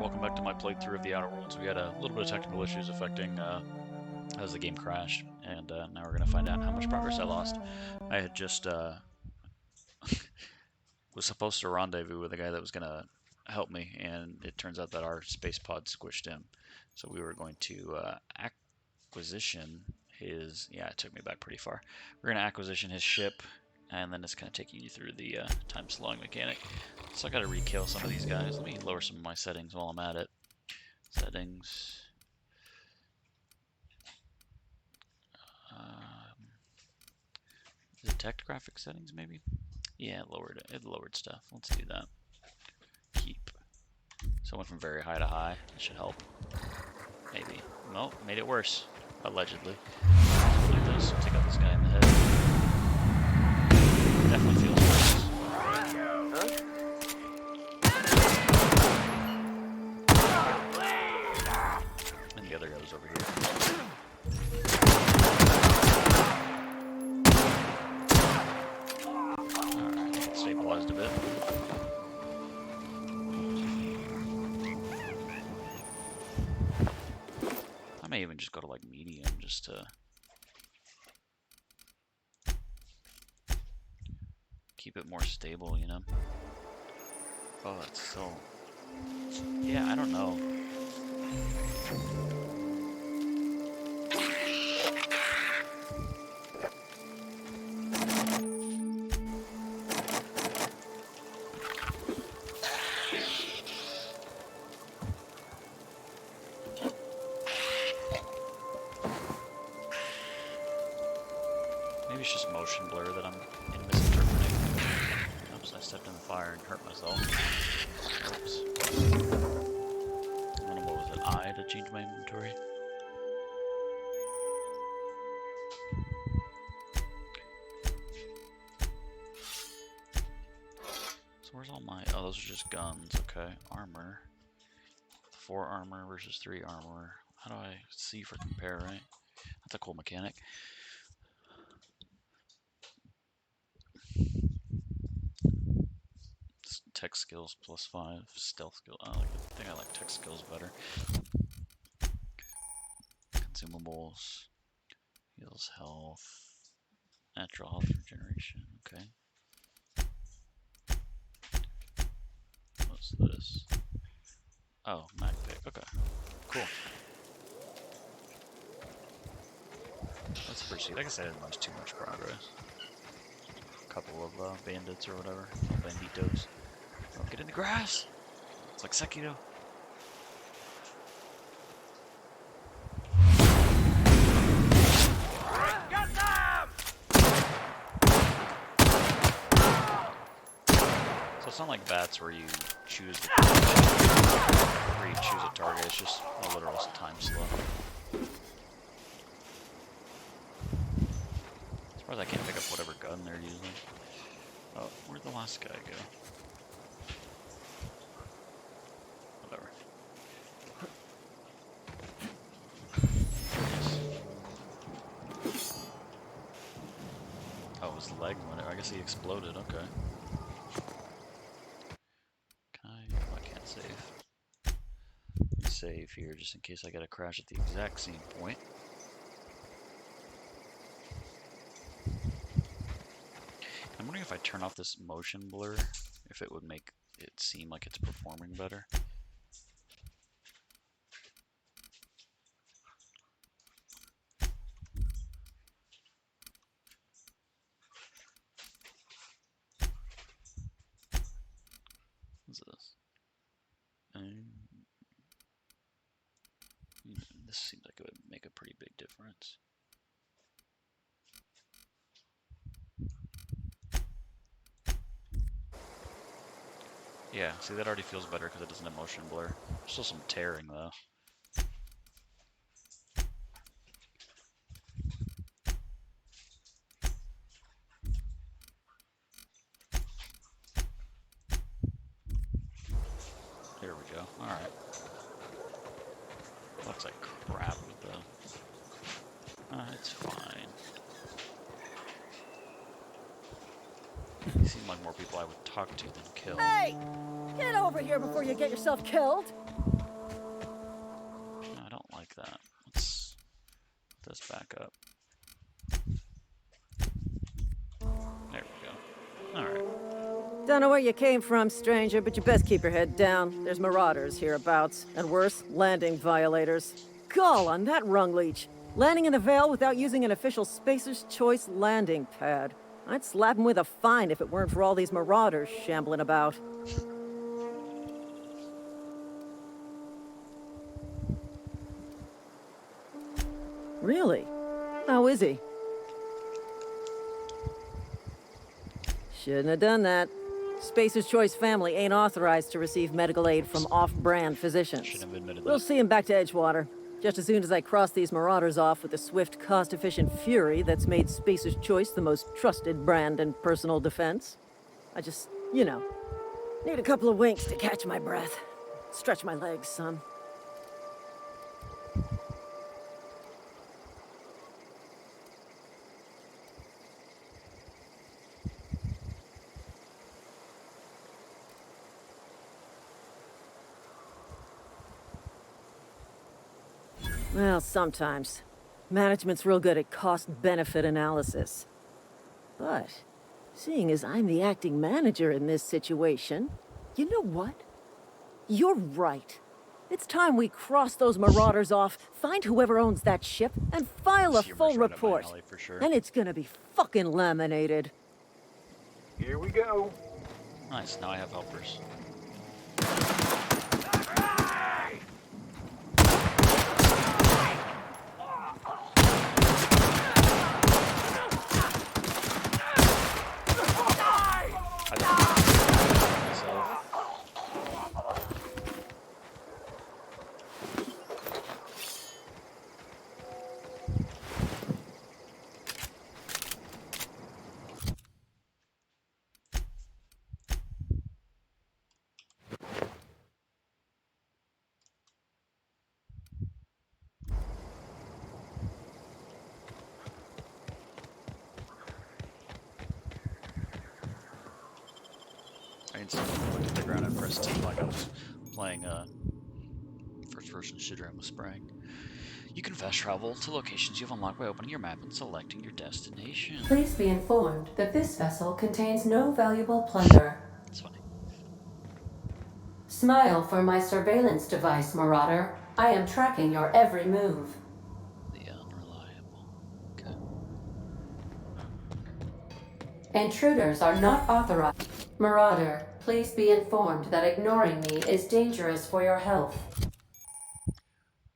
welcome back to my playthrough of The Outer Worlds. We had a little bit of technical issues affecting as the game crashed, and now we're going to find out how much progress I lost. I had just was supposed to rendezvous with a guy that was going to help me, and it turns out that our space pod squished him. So we were going to acquisition his... Yeah, it took me back pretty far. We're going to acquisition his ship, and then it's going to take you through the time slowing mechanic. So I got to re-kill some of these guys. Let me lower some of my settings while I'm at it. Settings. Detect graphic settings, maybe? Yeah, it lowered it. It lowered stuff. Let's do that. Keep. So I went from very high to high. That should help. Maybe. Nope, made it worse. Allegedly. Like this. Take out this guy in the head. Definitely feels worse. And the other guy was over here. Alright, stabilized a bit. I may even just go to like medium just to keep it more stable, you know? Oh, that's so... Yeah, I don't know. Maybe it's just motion blur that I'm misinterpreting. Oops, I stepped in the fire and hurt myself. Oops. I don't know, what was it? I to change my inventory? So where's all my... Oh, those are just guns. Okay. Armor. 4 armor versus 3 armor. How do I see for compare, right? That's a cool mechanic. Tech skills +5, stealth skill. I think I like tech skills better. Consumables, heals health, natural health regeneration. Okay. What's this? Oh, mag pick. Okay, cool. Let's proceed. I guess I didn't lose too much progress. A couple of bandits or whatever, banditos. Oh, get in the grass! It's like Sekiro. So it's not like bats where you choose the where you choose a target, it's just a literal time slow. As far as I can't pick up whatever gun they're using. Oh, where'd the last guy go? Whatever. Oh, his leg went. I guess he exploded. Okay. Can I? Oh, I can't save. Let me save here just in case I get a crash at the exact same point. I'm wondering if I turn off this motion blur, if it would make it seem like it's performing better. What's this? This seems like it would make a pretty big difference. Yeah, see, that already feels better because it doesn't have motion blur. There's still some tearing though. There we go. Alright. Looks like crap with the... it's fine. You seem like more people I would talk to than kill. Hey! Get over here before you get yourself killed! this back up. There we go. All right. Don't know where you came from, stranger, but you best keep your head down. There's marauders hereabouts, and worse, landing violators. Gall on that rung leech. Landing in the Vale without using an official Spacer's Choice landing pad. I'd slap him with a fine if it weren't for all these marauders shambling about. Really? How is he? Shouldn't have done that. Spacer's Choice family ain't authorized to receive medical aid from off-brand physicians. Shouldn't have admitted We'll that. see him back to Edgewater. Just as soon as I cross these marauders off with the swift, cost-efficient fury that's made Spacer's Choice the most trusted brand in personal defense. I just, you know, need a couple of winks to catch my breath. Stretch my legs, son. Well, sometimes. Management's real good at cost-benefit analysis. But, seeing as I'm the acting manager in this situation, you know what? You're right. It's time we cross those marauders off, find whoever owns that ship, and file a Humor's full right up my report. alley for sure. And it's gonna be fucking laminated. Here we go. Nice. Now I have helpers. I instantly looked at the ground and pressed T like I was playing a first-person shooter and was spraying. You can fast travel to locations you've unlocked by opening your map and selecting your destination. Please be informed that this vessel contains no valuable plunder. That's funny. Smile for my surveillance device, Marauder. I am tracking your every move. The unreliable. Okay. Intruders are not authorized. Marauder, please be informed that ignoring me is dangerous for your health.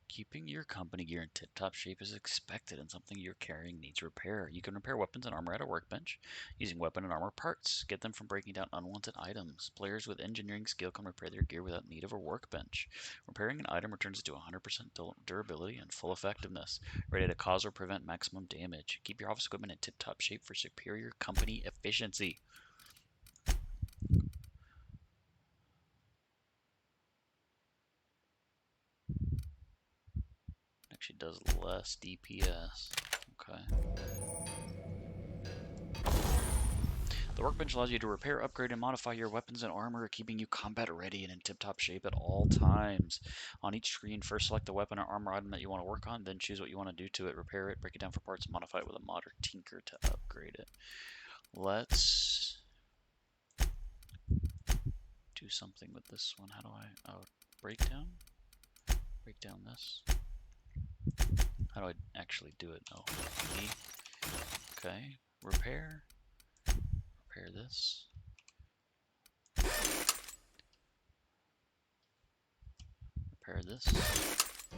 Keeping your company gear in tip-top shape is expected, and something you're carrying needs repair. You can repair weapons and armor at a workbench using weapon and armor parts. Get them from breaking down unwanted items. Players with engineering skill can repair their gear without need of a workbench. Repairing an item returns it to 100% durability and full effectiveness, ready to cause or prevent maximum damage. Keep your office equipment in tip-top shape for superior company efficiency. Actually does less DPS. Okay. The workbench allows you to repair, upgrade, and modify your weapons and armor, keeping you combat ready and in tip-top shape at all times. On each screen, first select the weapon or armor item that you want to work on, then choose what you want to do to it, repair it, break it down for parts, and modify it with a mod or tinker to upgrade it. Let's do something with this one. How do I... Oh, breakdown? Break down this. How do I actually do it? Oh, E. Okay, repair. Repair this. Repair this.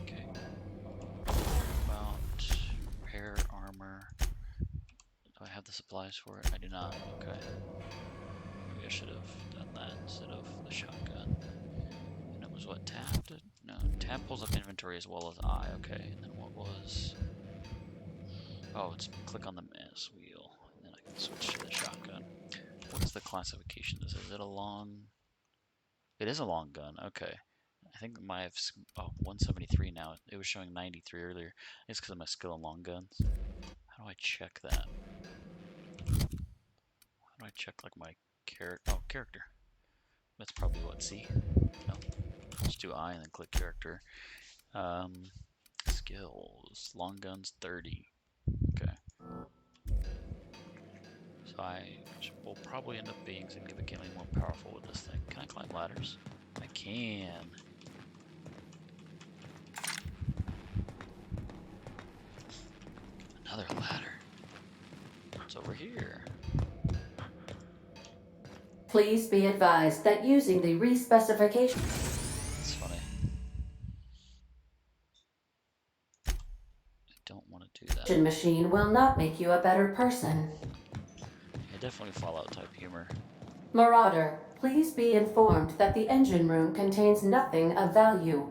Okay. About repair armor. Do I have the supplies for it? I do not. Okay. Maybe I should have done that instead of the shotgun. And it was what, tab did? No, tab pulls up inventory as well as I. Okay, and then what was... Oh, it's click on the mouse wheel, and then I can switch to the shotgun. What is the classification? Is it a long... It is a long gun, okay. I think my 173 now. It was showing 93 earlier. It's because of my skill in long guns. How do I check that? How do I check like my character? That's probably what, C? No. Just do I and then click character. skills. Long guns 30. Okay. So will probably end up being significantly more powerful with this thing. Can I climb ladders? I can. Another ladder. What's over here? Please be advised that using the respecification That's funny. I don't want to do that. machine will not make you a better person. Yeah, definitely Fallout type humor. Marauder, please be informed that the engine room contains nothing of value.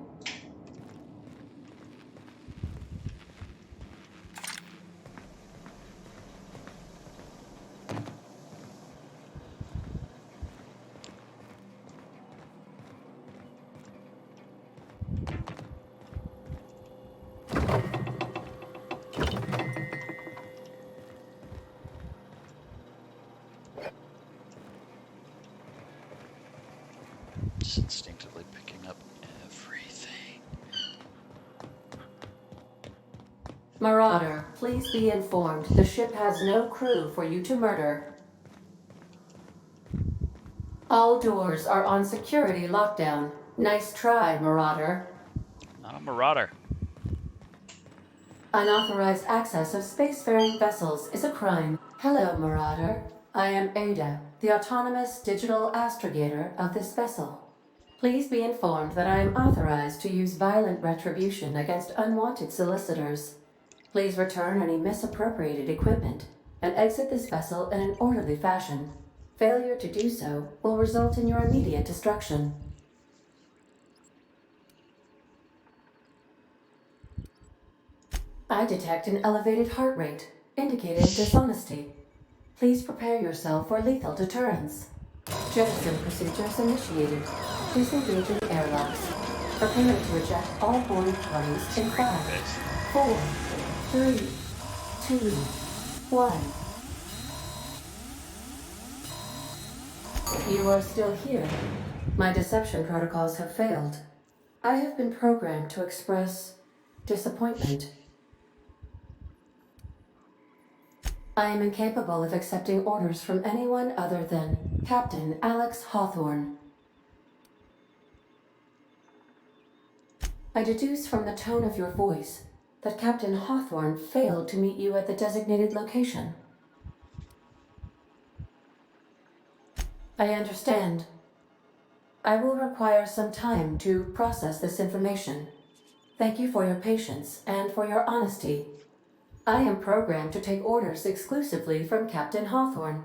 Just instinctively picking up everything. Marauder, please be informed the ship has no crew for you to murder. All doors are on security lockdown. Nice try, Marauder. Not a marauder. Unauthorized access of spacefaring vessels is a crime. Hello, Marauder. I am Ada, the autonomous digital astrogator of this vessel. Please be informed that I am authorized to use violent retribution against unwanted solicitors. Please return any misappropriated equipment and exit this vessel in an orderly fashion. Failure to do so will result in your immediate destruction. I detect an elevated heart rate, indicating dishonesty. Please prepare yourself for lethal deterrence. Jettison procedures initiated. Disengaging airlocks. Preparing to eject all boarding parties in 5, 4, 3, 2, 1. You are still here. My deception protocols have failed. I have been programmed to express disappointment. I am incapable of accepting orders from anyone other than Captain Alex Hawthorne. I deduce from the tone of your voice that Captain Hawthorne failed to meet you at the designated location. I understand. I will require some time to process this information. Thank you for your patience and for your honesty. I am programmed to take orders exclusively from Captain Hawthorne.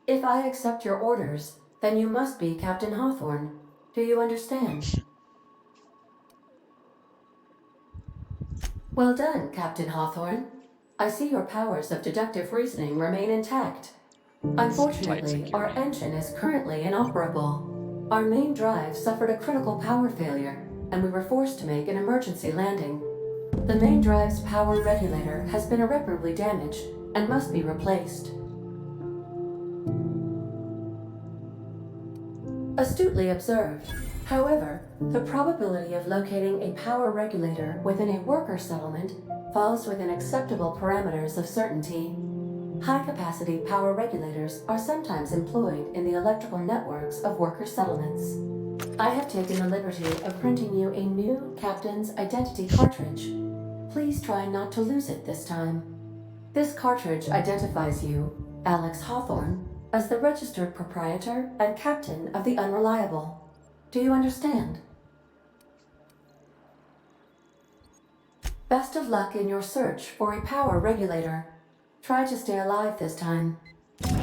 If I accept your orders, then you must be Captain Hawthorne. Do you understand? Well done, Captain Hawthorne. I see your powers of deductive reasoning remain intact. Unfortunately, our engine is currently inoperable. Our main drive suffered a critical power failure, and we were forced to make an emergency landing. The main drive's power regulator has been irreparably damaged and must be replaced. Astutely observed. However, the probability of locating a power regulator within a worker settlement falls within acceptable parameters of certainty. High-capacity power regulators are sometimes employed in the electrical networks of worker settlements. I have taken the liberty of printing you a new Captain's Identity cartridge. Please try not to lose it this time. This cartridge identifies you, Alex Hawthorne, as the registered proprietor and captain of the Unreliable. Do you understand? Best of luck in your search for a power regulator. Try to stay alive this time. Nice.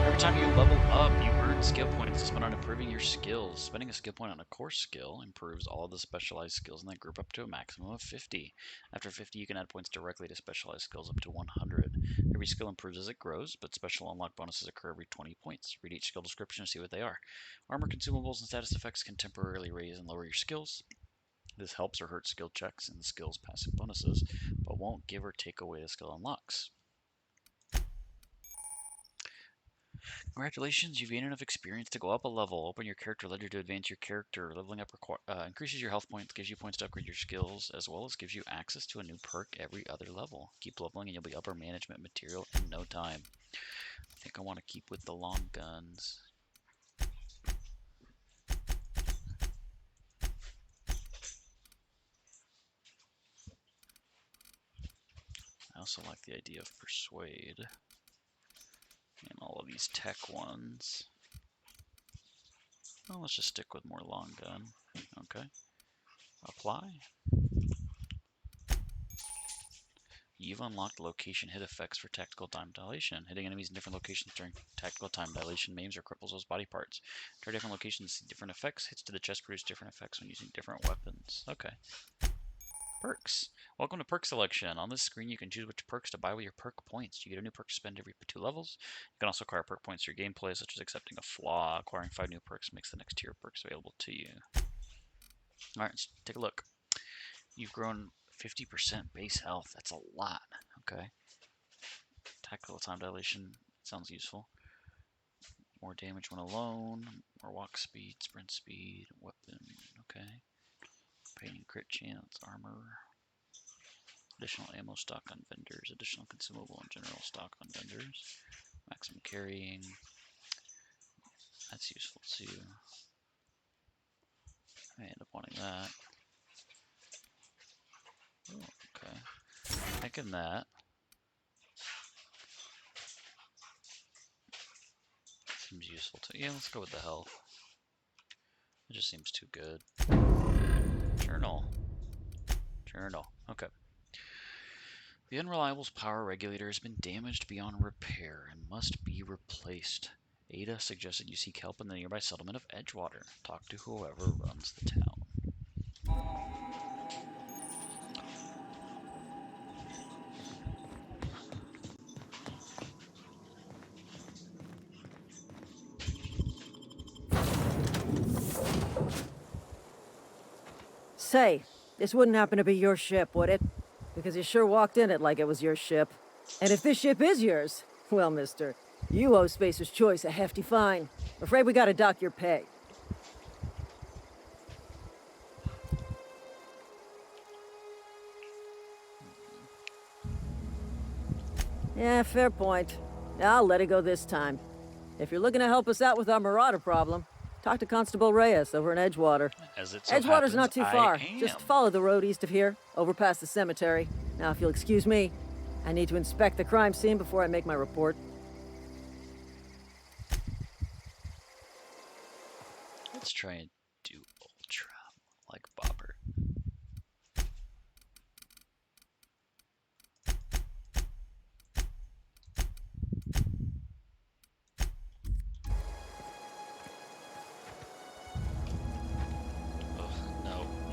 Every time you level up, you earn skill points to spend on improving your skills. Spending a skill point on a core skill improves all of the specialized skills in that group up to a maximum of 50. After 50, you can add points directly to specialized skills up to 100. Every skill improves as it grows, but special unlock bonuses occur every 20 points. Read each skill description to see what they are. Armor, consumables, and status effects can temporarily raise and lower your skills. This helps or hurts skill checks and the skill's passive bonuses, but won't give or take away the skill unlocks. Congratulations, you've gained enough experience to go up a level. Open your character ledger to advance your character. Leveling up increases your health points, gives you points to upgrade your skills, as well as gives you access to a new perk every other level. Keep leveling and you'll be upper management material in no time. I think I want to keep with the long guns. I also like the idea of Persuade and all of these tech ones. Well, let's just stick with more long gun. Okay. Apply. You've unlocked location hit effects for tactical time dilation. Hitting enemies in different locations during tactical time dilation maims or cripples those body parts. Try different locations, see different effects. Hits to the chest produce different effects when using different weapons. Okay. Perks. Welcome to perk selection. On this screen, you can choose which perks to buy with your perk points. You get a new perk to spend every 2 levels. You can also acquire perk points through gameplay, such as accepting a flaw. Acquiring 5 new perks makes the next tier of perks available to you. Alright, let's take a look. You've grown 50% base health. That's a lot. Okay. Tactical time dilation sounds useful. More damage when alone. More walk speed, sprint speed, weapon. Okay. Painting crit chance, armor. Additional ammo stock on vendors. Additional consumable and general stock on vendors. Maximum carrying. That's useful too. I end up wanting that. Oh, okay. Taking that. Seems useful too. Yeah, let's go with the health. It just seems too good. Journal. Journal. Okay. The Unreliable's power regulator has been damaged beyond repair and must be replaced. Ada suggested you seek help in the nearby settlement of Edgewater. Talk to whoever runs the town. Say, this wouldn't happen to be your ship, would it? Because you sure walked in it like it was your ship. And if this ship is yours, well, mister, you owe Spacer's Choice a hefty fine. Afraid we gotta dock your pay. Yeah, fair point. I'll let it go this time. If you're looking to help us out with our marauder problem, talk to Constable Reyes over in Edgewater. As it so Edgewater's happens, not too far. I am. Just follow the road east of here, over past the cemetery. Now, if you'll excuse me, I need to inspect the crime scene before I make my report. Let's try and do Ultra, like Bobber. Ugh,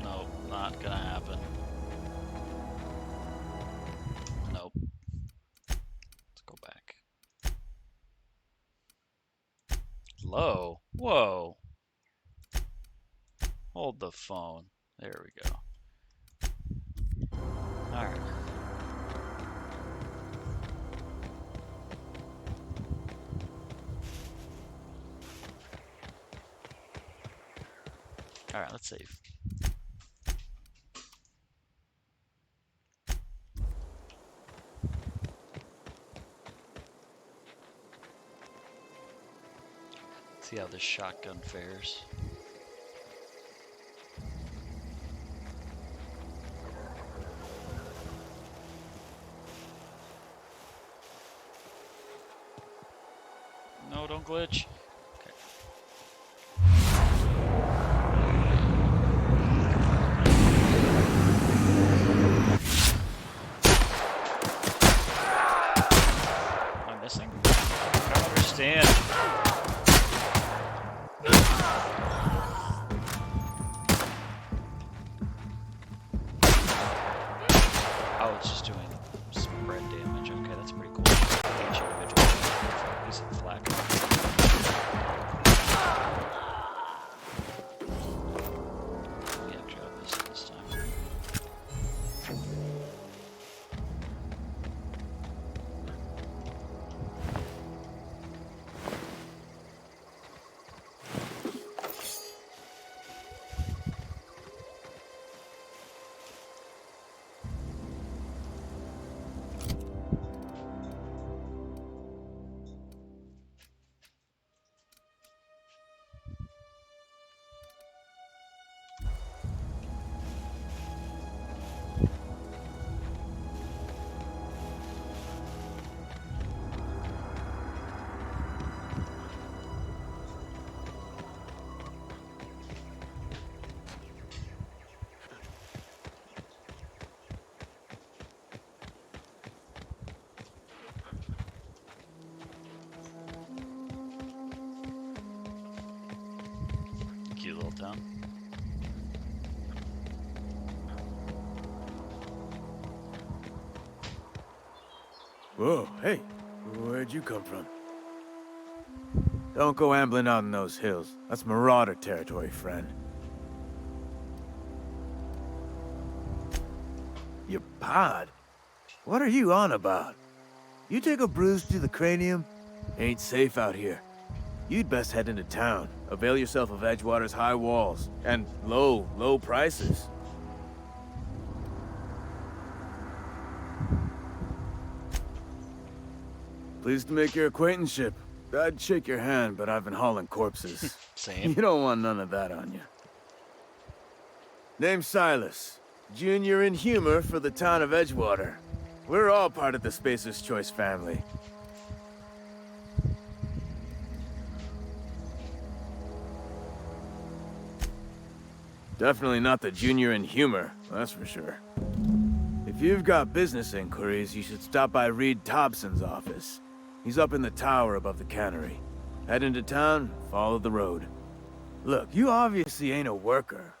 no, not gonna happen. Nope. Let's go back. Low. Whoa. Hold the phone. There we go. Alright. Alright, let's save. See how this shotgun fares. No, don't glitch. Okay. Am I missing? I don't understand. Oh, it's just doing spread damage. Okay, that's pretty cool. Each individual piece of flak. cute little town. Whoa, hey, where'd you come from? Don't go ambling out in those hills. That's marauder territory, friend. Your pod? What are you on about? You take a bruise to the cranium? Ain't safe out here. You'd best head into town. Avail yourself of Edgewater's high walls. And low prices. Pleased to make your acquaintanceship. I'd shake your hand, but I've been hauling corpses. Same. You don't want none of that on you. Name's Silas. Junior in humor for the town of Edgewater. We're all part of the Spacer's Choice family. Definitely not the junior in humor, that's for sure. If you've got business inquiries, you should stop by Reed Thompson's office. He's up in the tower above the cannery. Head into town, follow the road. Look, you obviously ain't a worker.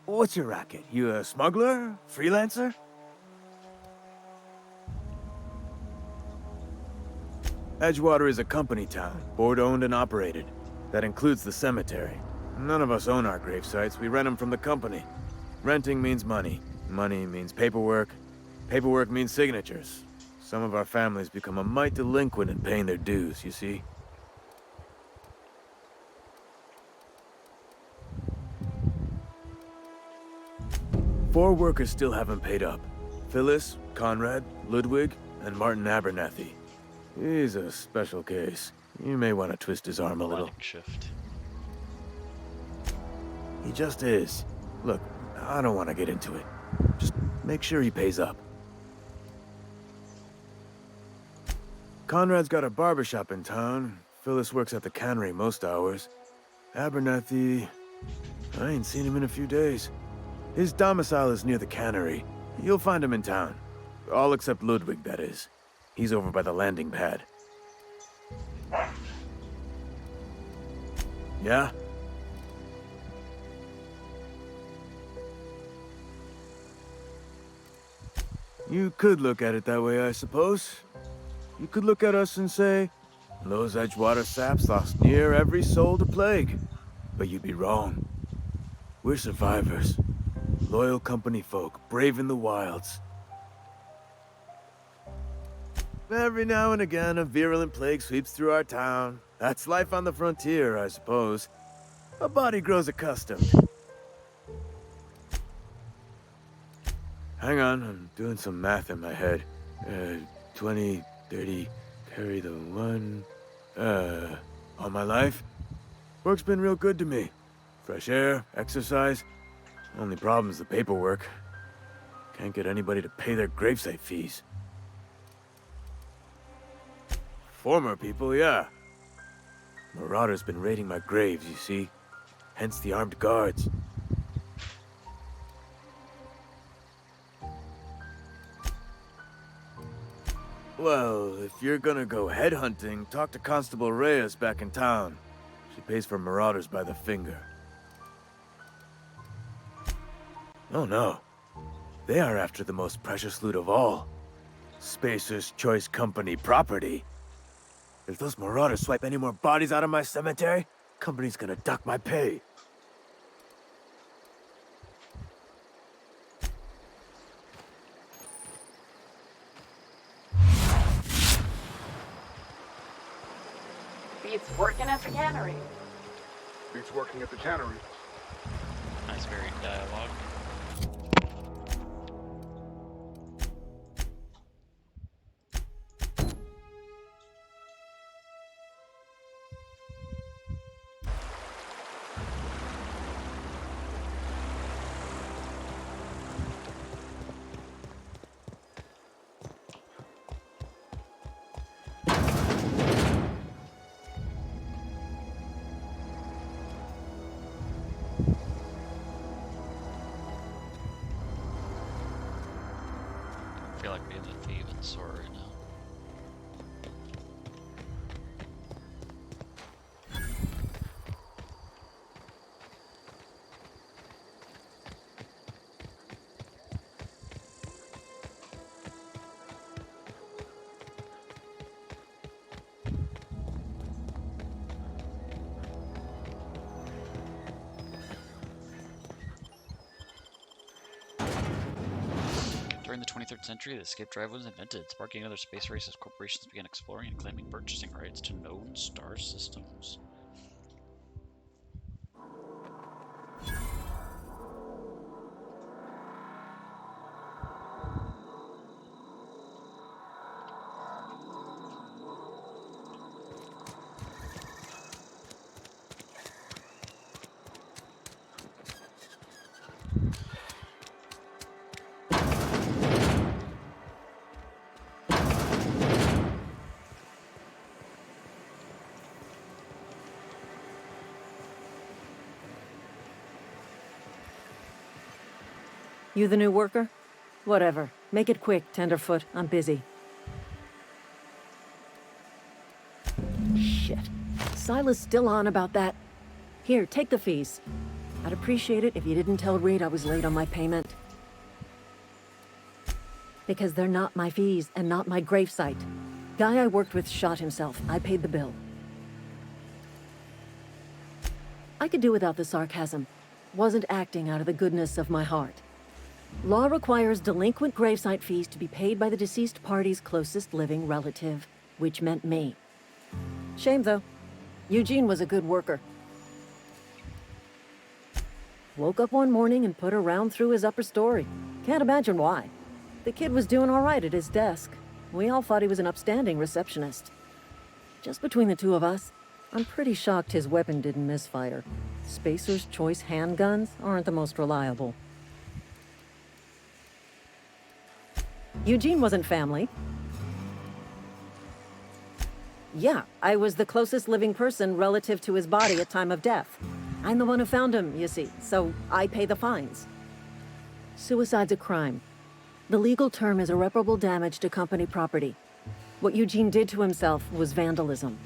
What's your racket? You a smuggler? Freelancer? Edgewater is a company town, board-owned and operated. That includes the cemetery. None of us own our grave sites, we rent them from the company. Renting means money. Money means paperwork. Paperwork means signatures. Some of our families become a mite delinquent in paying their dues, you see? Four workers still haven't paid up. Phyllis, Conrad, Ludwig, and Martin Abernathy. He's a special case. You may want to twist his arm a little. Lightning shift. He just is. Look, I don't want to get into it. Just make sure he pays up. Conrad's got a barbershop in town. Phyllis works at the cannery most hours. Abernathy... I ain't seen him in a few days. His domicile is near the cannery. You'll find him in town. All except Ludwig, that is. He's over by the landing pad. Yeah? You could look at it that way, I suppose. You could look at us and say, those Edgewater saps lost near every soul to plague. But you'd be wrong. We're survivors. Loyal company folk, braving the wilds. Every now and again, a virulent plague sweeps through our town. That's life on the frontier, I suppose. A body grows accustomed. Hang on, I'm doing some math in my head. 20, 30, carry the one... all my life? Work's been real good to me. Fresh air, exercise. Only problem's the paperwork. Can't get anybody to pay their gravesite fees. Former people, yeah. Marauders been raiding my graves, you see. Hence the armed guards. Well, if you're gonna go headhunting, talk to Constable Reyes back in town. She pays for marauders by the finger. Oh no. They are after the most precious loot of all. Spacer's Choice Company property. If those marauders swipe any more bodies out of my cemetery, company's gonna duck my pay. Beats working at the cannery. Beats working at the tannery. Nice varied dialogue. I feel like being a thief and sword right now. During the 23rd century, the escape drive was invented, sparking another space race as corporations began exploring and claiming purchasing rights to known star systems. You the new worker? Whatever. Make it quick, Tenderfoot. I'm busy. Shit. Silas still on about that. Here, take the fees. I'd appreciate it if you didn't tell Reed I was late on my payment. Because they're not my fees and not my gravesite. Guy I worked with shot himself. I paid the bill. I could do without the sarcasm. Wasn't acting out of the goodness of my heart. Law requires delinquent gravesite fees to be paid by the deceased party's closest living relative, which meant me. Shame, though. Eugene was a good worker. Woke up one morning and put a round through his upper story. Can't imagine why. The kid was doing all right at his desk. We all thought he was an upstanding receptionist. Just between the two of us, I'm pretty shocked his weapon didn't misfire. Spacer's Choice handguns aren't the most reliable. Eugene wasn't family. Yeah, I was the closest living person relative to his body at time of death. I'm the one who found him, you see, so I pay the fines. Suicide's a crime. The legal term is irreparable damage to company property. What Eugene did to himself was vandalism.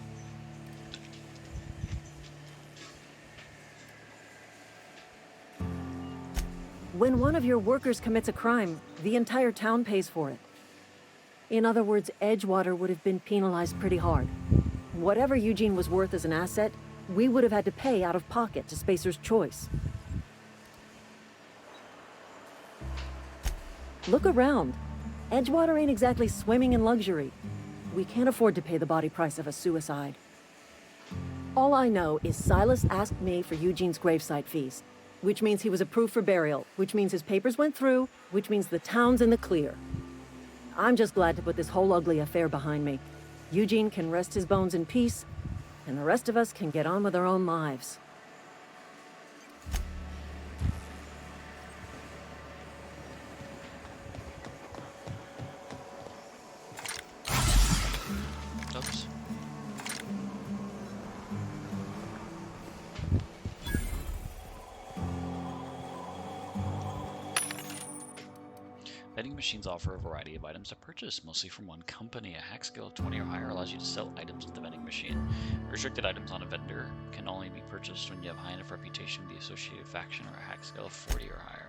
When one of your workers commits a crime, the entire town pays for it. In other words, Edgewater would have been penalized pretty hard. Whatever Eugene was worth as an asset, we would have had to pay out of pocket to Spacer's Choice. Look around. Edgewater ain't exactly swimming in luxury. We can't afford to pay the body price of a suicide. All I know is Silas asked me for Eugene's gravesite fees, which means he was approved for burial, which means his papers went through, which means the town's in the clear. I'm just glad to put this whole ugly affair behind me. Eugene can rest his bones in peace, and the rest of us can get on with our own lives. Oops. Vending machines offer a variety of items to purchase, mostly from one company. A hack skill of 20 or higher allows you to sell items at the vending machine. Restricted items on a vendor can only be purchased when you have high enough reputation with the associated faction or a hack skill of 40 or higher.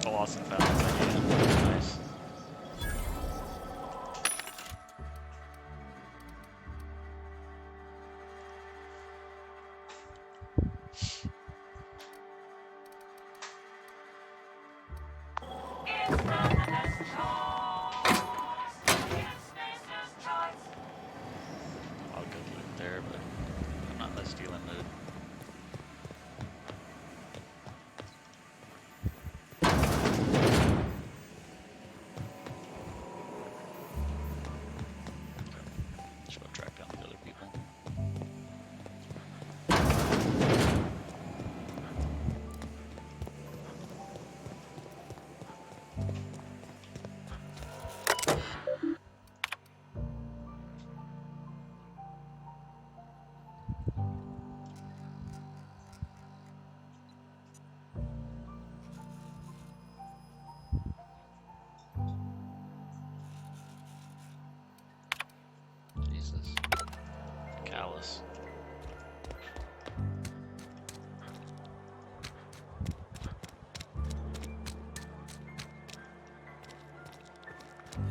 The lost and found again. Nice. A lot of good loot there, but I'm not that stealing loot.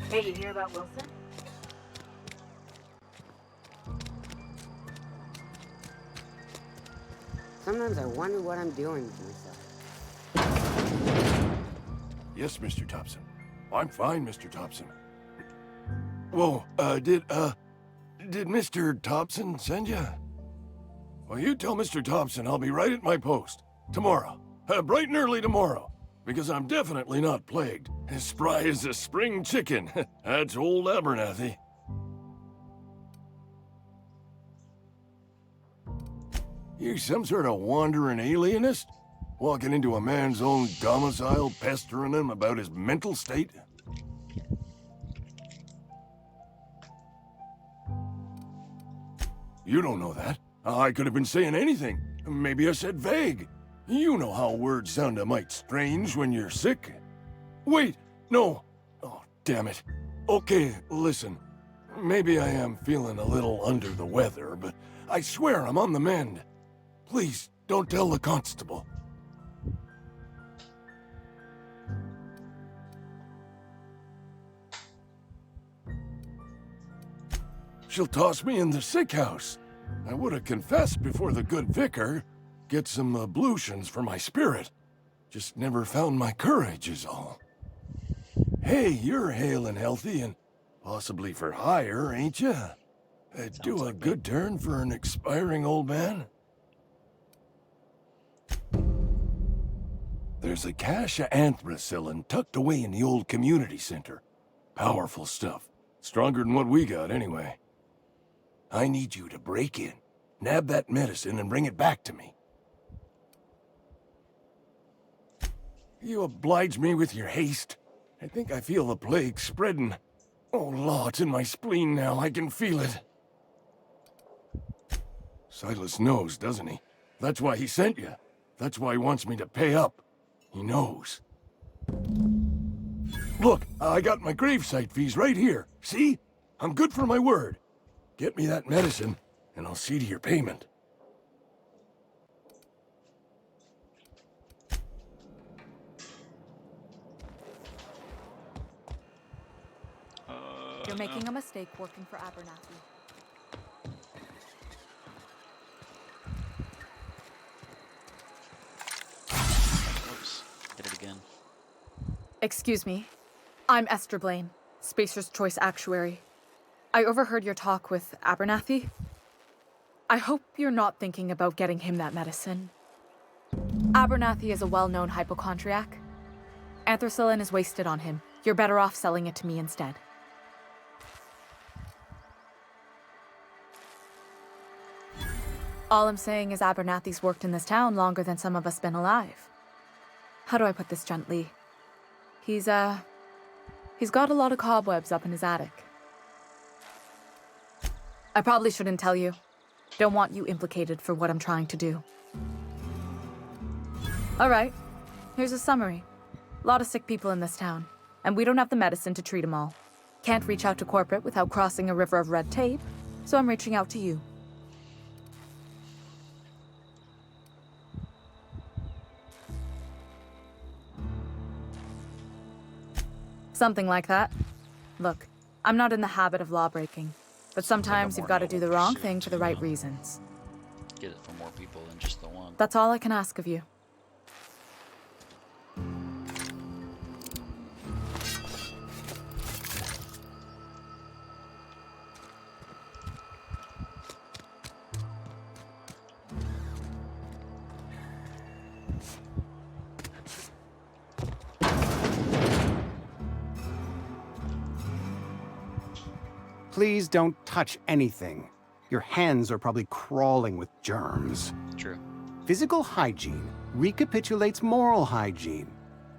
Hey, you hear about Wilson? Sometimes I wonder what I'm doing to myself. Yes, Mr. Thompson. I'm fine, Mr. Thompson. Whoa, did Mr. Thompson send you? Well, you tell Mr. Thompson I'll be right at my post. Tomorrow. Bright and early tomorrow. Because I'm definitely not plagued. As spry as a spring chicken. That's old Abernathy. You some sort of wandering alienist? Walking into a man's own domicile, pestering him about his mental state? You don't know that. I could have been saying anything. Maybe I said vague. You know how words sound a mite strange when you're sick. Wait, no. Oh, damn it. Okay, listen. Maybe I am feeling a little under the weather, but I swear I'm on the mend. Please, don't tell the constable. She'll toss me in the sick house. I would have confessed before the good vicar. Get some ablutions for my spirit. Just never found my courage is all. Hey, you're hale and healthy and possibly for hire, ain't you? Do a like good turn for an expiring old man? There's a cache of anthracillin tucked away in the old community center. Powerful stuff. Stronger than what we got, anyway. I need you to break in, nab that medicine, and bring it back to me. You oblige me with your haste. I think I feel the plague spreading. Oh, law, it's in my spleen now. I can feel it. Silas knows, doesn't he? That's why he sent you. That's why he wants me to pay up. He knows. Look, I got my gravesite fees right here. See? I'm good for my word. Get me that medicine, and I'll see to your payment. You're making a mistake working for Abernathy. Oops, did it again. Excuse me. I'm Esther Blaine, Spacer's Choice Actuary. I overheard your talk with Abernathy. I hope you're not thinking about getting him that medicine. Abernathy is a well-known hypochondriac. Anthracillin is wasted on him. You're better off selling it to me instead. All I'm saying is Abernathy's worked in this town longer than some of us been alive. How do I put this gently? He's got a lot of cobwebs up in his attic. I probably shouldn't tell you. Don't want you implicated for what I'm trying to do. All right, here's a summary. A lot of sick people in this town, and we don't have the medicine to treat them all. Can't reach out to corporate without crossing a river of red tape, so I'm reaching out to you. Something like that. Look, I'm not in the habit of law breaking, but sometimes you've got to do the wrong thing for the right reasons. Get it for more people than just the one. That's all I can ask of you. Please don't touch anything. Your hands are probably crawling with germs. True. Physical hygiene recapitulates moral hygiene.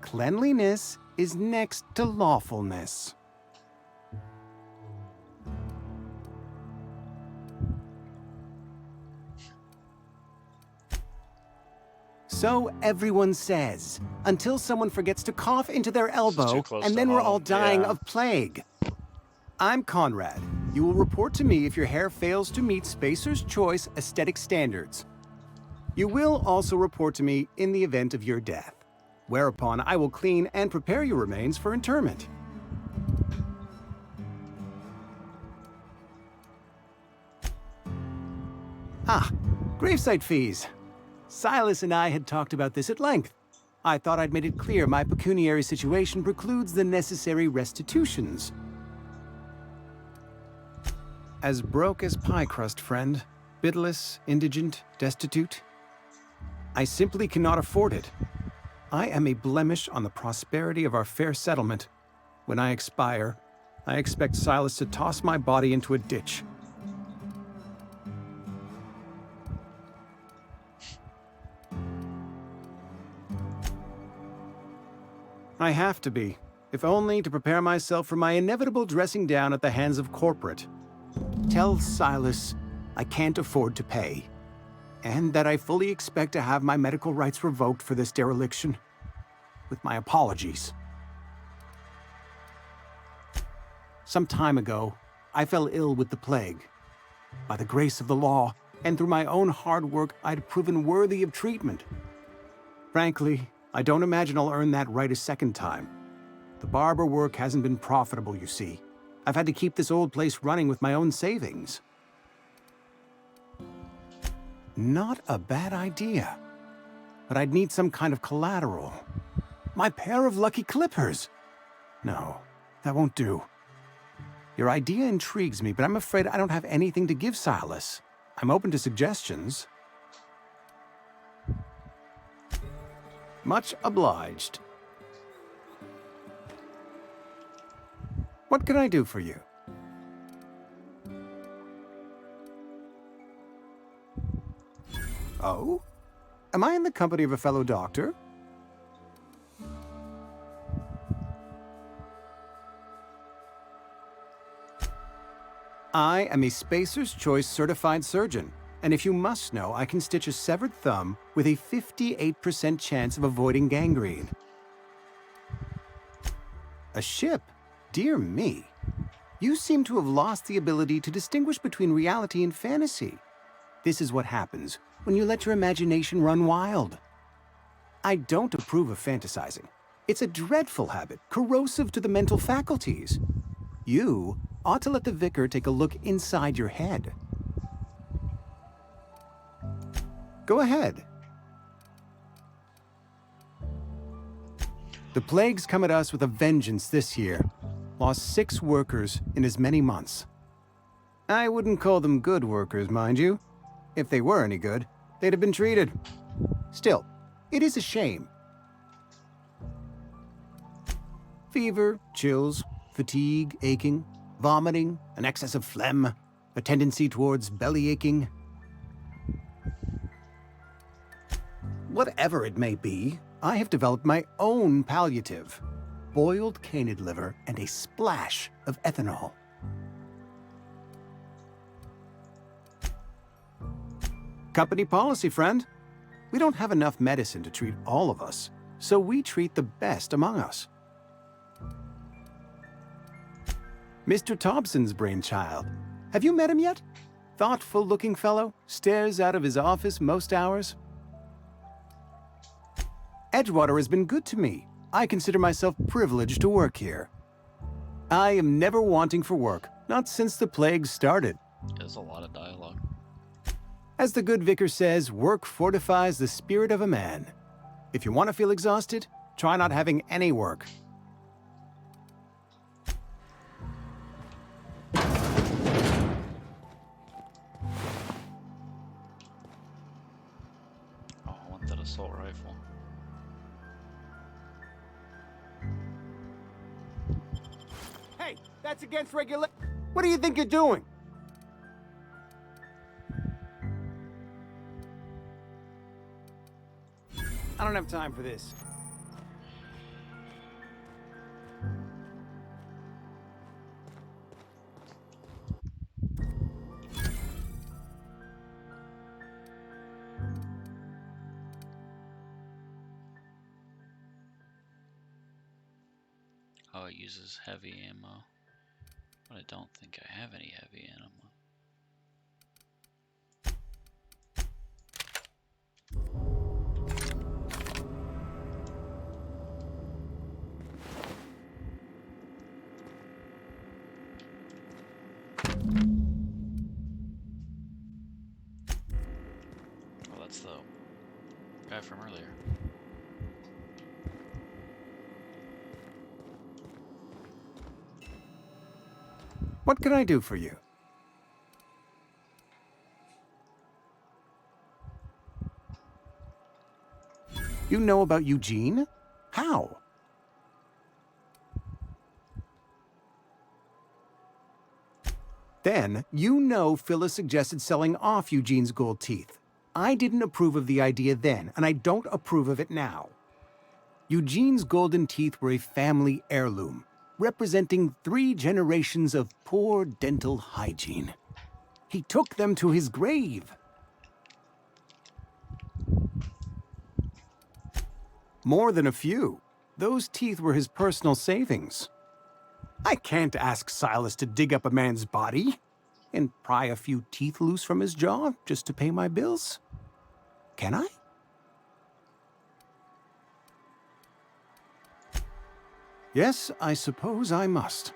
Cleanliness is next to lawfulness. So everyone says, until someone forgets to cough into their elbow, close and to then we're all home, dying yeah. of plague. I'm Conrad. You will report to me if your hair fails to meet Spacer's Choice aesthetic standards. You will also report to me in the event of your death, whereupon I will clean and prepare your remains for interment. Ah, gravesite fees. Silas and I had talked about this at length. I thought I'd made it clear my pecuniary situation precludes the necessary restitutions. As broke as pie crust, friend. Bidless, indigent, destitute. I simply cannot afford it. I am a blemish on the prosperity of our fair settlement. When I expire, I expect Silas to toss my body into a ditch. I have to be, if only to prepare myself for my inevitable dressing down at the hands of corporate. Tell Silas I can't afford to pay, and that I fully expect to have my medical rights revoked for this dereliction. With my apologies. Some time ago, I fell ill with the plague. By the grace of the law, and through my own hard work, I'd proven worthy of treatment. Frankly, I don't imagine I'll earn that right a second time. The barber work hasn't been profitable, you see. I've had to keep this old place running with my own savings. Not a bad idea. But I'd need some kind of collateral. My pair of lucky clippers! No, that won't do. Your idea intrigues me, but I'm afraid I don't have anything to give Silas. I'm open to suggestions. Much obliged. What can I do for you? Oh? Am I in the company of a fellow doctor? I am a Spacer's Choice certified surgeon, and if you must know, I can stitch a severed thumb with a 58% chance of avoiding gangrene. A ship? Dear me. You seem to have lost the ability to distinguish between reality and fantasy. This is what happens when you let your imagination run wild. I don't approve of fantasizing. It's a dreadful habit, corrosive to the mental faculties. You ought to let the vicar take a look inside your head. Go ahead. The plague's come at us with a vengeance this year. Lost 6 workers in as many months. I wouldn't call them good workers, mind you. If they were any good, they'd have been treated. Still, it is a shame. Fever, chills, fatigue, aching, vomiting, an excess of phlegm, a tendency towards belly aching. Whatever it may be, I have developed my own palliative. Boiled canid liver and a splash of ethanol. Company policy, friend. We don't have enough medicine to treat all of us, so we treat the best among us. Mr. Thompson's brainchild. Have you met him yet? Thoughtful-looking fellow, stares out of his office most hours. Edgewater has been good to me. I consider myself privileged to work here. I am never wanting for work, not since the plague started. There's a lot of dialogue. As the good vicar says, work fortifies the spirit of a man. If you want to feel exhausted, try not having any work. Oh, I want that assault rifle. Hey, that's against regulation. What do you think you're doing? I don't have time for this. Oh, it uses heavy ammo. But I don't think I have any heavy ammo. it's the guy from earlier. What can I do for you? You know about Eugene? How? Then, you know Phyllis suggested selling off Eugene's gold teeth. I didn't approve of the idea then, and I don't approve of it now. Eugene's golden teeth were a family heirloom, representing 3 generations of poor dental hygiene. He took them to his grave. More than a few. Those teeth were his personal savings. I can't ask Silas to dig up a man's body and pry a few teeth loose from his jaw just to pay my bills. Can I? Yes, I suppose I must.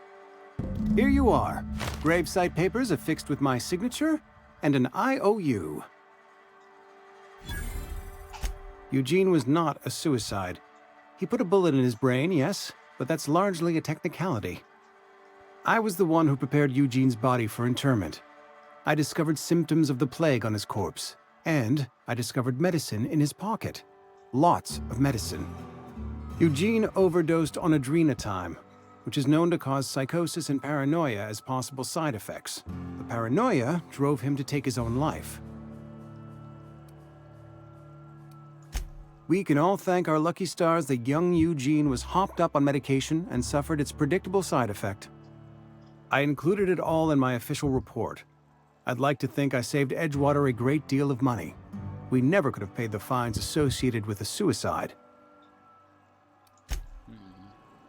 Here you are. Gravesite papers affixed with my signature and an IOU. Eugene was not a suicide. He put a bullet in his brain, yes, but that's largely a technicality. I was the one who prepared Eugene's body for interment. I discovered symptoms of the plague on his corpse, and I discovered medicine in his pocket. Lots of medicine. Eugene overdosed on adrenatime, which is known to cause psychosis and paranoia as possible side effects. The paranoia drove him to take his own life. We can all thank our lucky stars that young Eugene was hopped up on medication and suffered its predictable side effect. I included it all in my official report. I'd like to think I saved Edgewater a great deal of money. We never could have paid the fines associated with a suicide.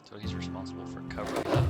So he's responsible for covering up